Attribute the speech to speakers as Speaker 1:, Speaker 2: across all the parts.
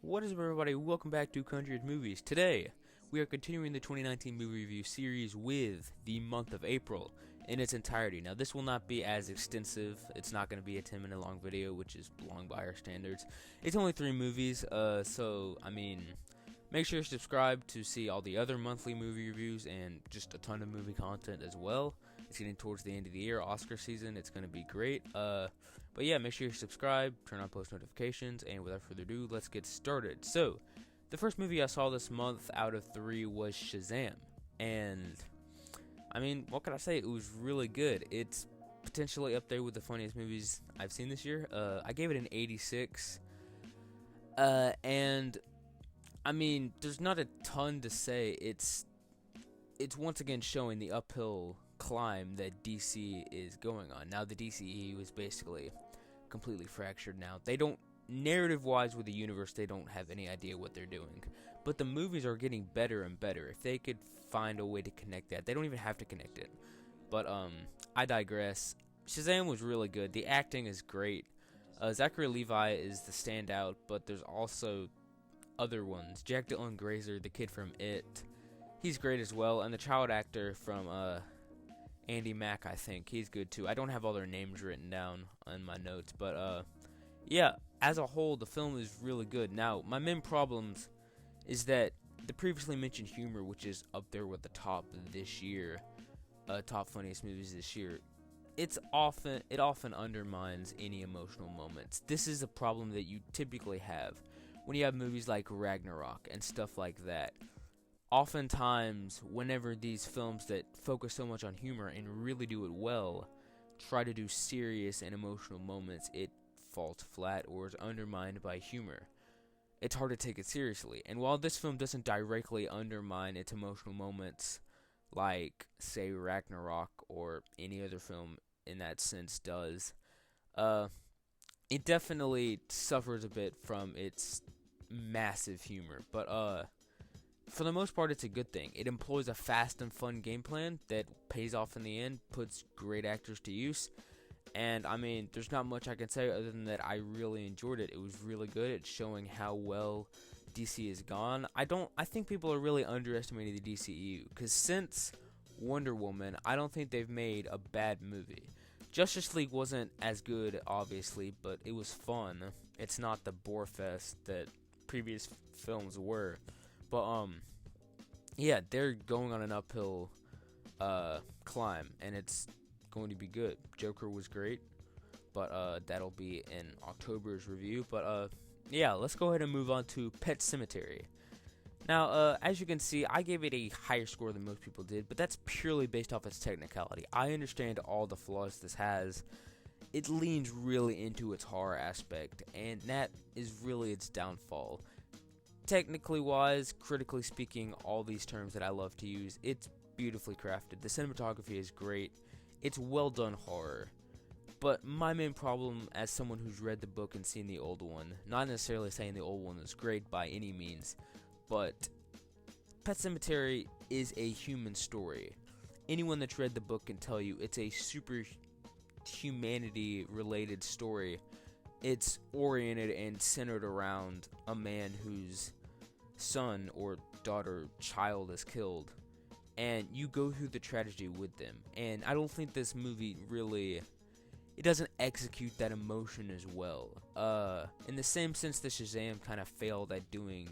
Speaker 1: What is up, everybody? Welcome back to Country of Movies. Today, we are continuing the 2019 movie review series with the month of April in its entirety. Now, this will not be as extensive. It's not going to be a 10-minute long video, which is long by our standards. It's only 3 movies, make sure to subscribe to see all the other monthly movie reviews and just a ton of movie content as well. It's getting towards the end of the year, Oscar season. It's going to be great. But yeah, make sure you subscribe, turn on post notifications, and without further ado, let's get started. So, the first movie I saw this month out of 3 was Shazam. And, what can I say? It was really good. It's potentially up there with the funniest movies I've seen this year. I gave it an 86. There's not a ton to say. It's once again showing the uphill climb that DC is going on. Now the DCEU is basically completely fractured now. They don't, narrative-wise with the universe, they don't have any idea what they're doing. But the movies are getting better and better. If they could find a way to connect that, they don't even have to connect it. But I digress. Shazam was really good. The acting is great. Zachary Levi is the standout, but there's also other ones. Jack Dylan Grazer, the kid from It, he's great as well, and the child actor from Andy Mack, I think, he's good too. I don't have all their names written down in my notes, but yeah, as a whole, the film is really good. Now, my main problems is that the previously mentioned humor, which is up there with the top this year, top funniest movies this year, it often undermines any emotional moments. This is a problem that you typically have when you have movies like Ragnarok and stuff like that. Oftentimes, whenever these films that focus so much on humor and really do it well try to do serious and emotional moments, it falls flat or is undermined by humor. It's hard to take it seriously. And while this film doesn't directly undermine its emotional moments like, say, Ragnarok or any other film in that sense does, it definitely suffers a bit from its massive humor. But for the most part, it's a good thing. It employs a fast and fun game plan that pays off in the end, puts great actors to use, and there's not much I can say other than that I really enjoyed it. It was really good. It's showing how well DC has gone. I think people are really underestimating the DCEU, because since Wonder Woman, I don't think they've made a bad movie. Justice League wasn't as good, obviously, but it was fun. It's not the bore fest that previous films were. But, yeah, they're going on an uphill climb, and it's going to be good. Joker was great, but that'll be in October's review. But, yeah, let's go ahead and move on to Pet Sematary. Now, as you can see, I gave it a higher score than most people did, but that's purely based off its technicality. I understand all the flaws this has. It leans really into its horror aspect, and that is really its downfall. Technically wise, critically speaking, all these terms that I love to use, it's beautifully crafted. The cinematography is great. It's well done horror. But my main problem, as someone who's read the book and seen the old one, not necessarily saying the old one is great by any means, but Pet Sematary is a human story. Anyone that's read the book can tell you it's a super humanity-related story. It's oriented and centered around a man whose son or daughter, child is killed, and you go through the tragedy with them. And I don't think this movie really, it doesn't execute that emotion as well. In the same sense that Shazam kind of failed at doing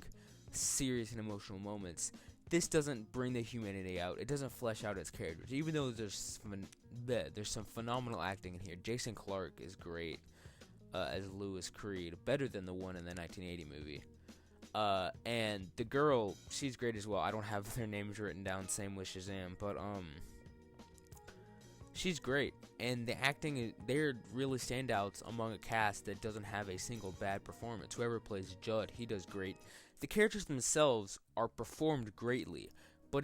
Speaker 1: serious and emotional moments, this doesn't bring the humanity out. It doesn't flesh out its characters, even though there's some phenomenal acting in here. Jason Clarke is great as Louis Creed, better than the one in the 1980 movie. And the girl, she's great as well. I don't have their names written down, same with Shazam, but she's great. And the acting, they're really standouts among a cast that doesn't have a single bad performance. Whoever plays Judd, he does great. The characters themselves are performed greatly, but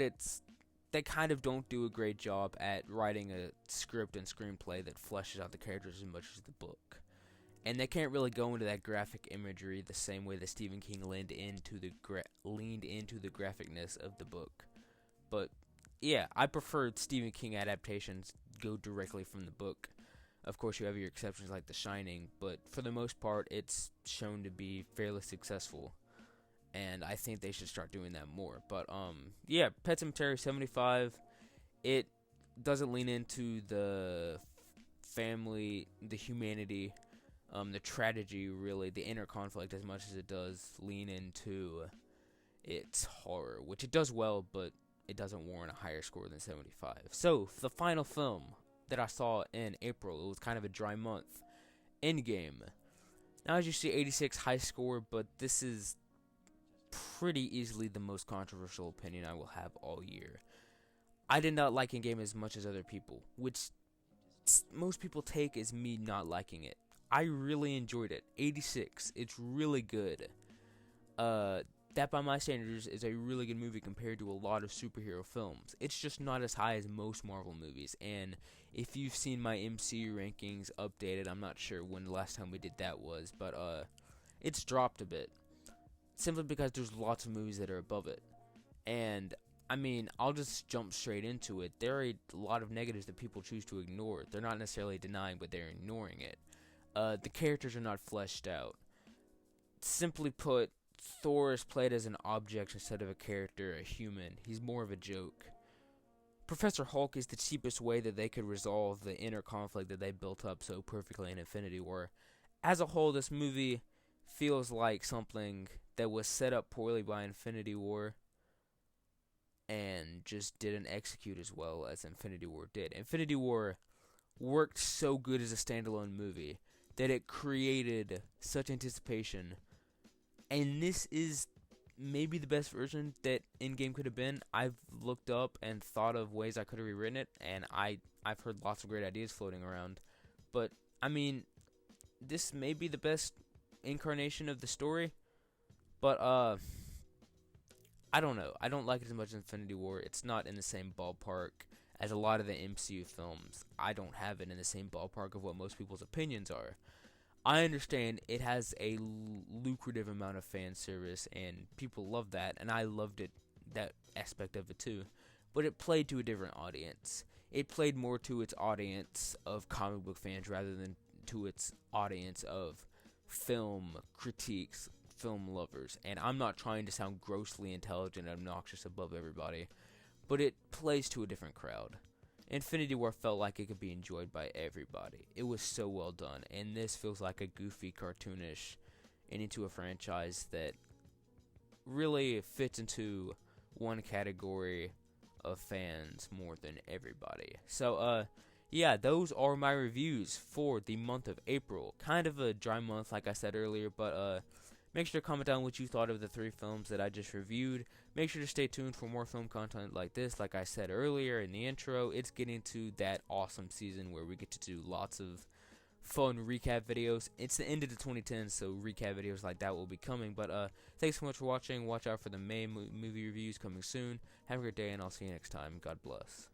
Speaker 1: they kind of don't do a great job at writing a script and screenplay that fleshes out the characters as much as the book. And they can't really go into that graphic imagery the same way that Stephen King leaned into the graphicness of the book. But yeah, I prefer Stephen King adaptations go directly from the book. Of course, you have your exceptions like The Shining, but for the most part, it's shown to be fairly successful. and I think they should start doing that more. But yeah, Pet Sematary 75. It doesn't lean into the family, the humanity, the tragedy, really, the inner conflict as much as it does lean into its horror, which it does well, but it doesn't warrant a higher score than 75. So, the final film that I saw in April, it was kind of a dry month, Endgame. Now, as you see, 86 high score, but this is pretty easily the most controversial opinion I will have all year. I did not like Endgame as much as other people, which most people take as me not liking it. I really enjoyed it. 86, it's really good. That by my standards is a really good movie compared to a lot of superhero films. It's just not as high as most Marvel movies, and if you've seen my MCU rankings updated, I'm not sure when the last time we did that was, but it's dropped a bit, simply because there's lots of movies that are above it. And I mean, I'll just jump straight into it. There are a lot of negatives that people choose to ignore. They're not necessarily denying, but they're ignoring it. The characters are not fleshed out. Simply put, Thor is played as an object instead of a character, a human. He's more of a joke. Professor Hulk is the cheapest way that they could resolve the inner conflict that they built up so perfectly in Infinity War. As a whole, this movie feels like something that was set up poorly by Infinity War and just didn't execute as well as Infinity War did. Infinity War worked so good as a standalone movie that it created such anticipation. And this is maybe the best version that Endgame could have been. I've looked up and thought of ways I could have rewritten it, and I've heard lots of great ideas floating around. But, I mean, this may be the best incarnation of the story, but, I don't know. I don't like it as much as Infinity War. It's not in the same ballpark as a lot of the MCU films. I don't have it in the same ballpark of what most people's opinions are. I understand it has a lucrative amount of fan service, and people love that, and I loved it, that aspect of it too. But it played to a different audience. It played more to its audience of comic book fans rather than to its audience of film critiques, film lovers. And I'm not trying to sound grossly intelligent and obnoxious above everybody, but it plays to a different crowd. Infinity War felt like it could be enjoyed by everybody. It was so well done, and this feels like a goofy, cartoonish, and into a franchise that really fits into one category of fans more than everybody. So, yeah, those are my reviews for the month of April. Kind of a dry month, like I said earlier, but, make sure to comment down what you thought of the 3 films that I just reviewed. Make sure to stay tuned for more film content like this. Like I said earlier in the intro, it's getting to that awesome season where we get to do lots of fun recap videos. It's the end of the 2010s, so recap videos like that will be coming. But thanks so much for watching. Watch out for the May movie reviews coming soon. Have a great day, and I'll see you next time. God bless.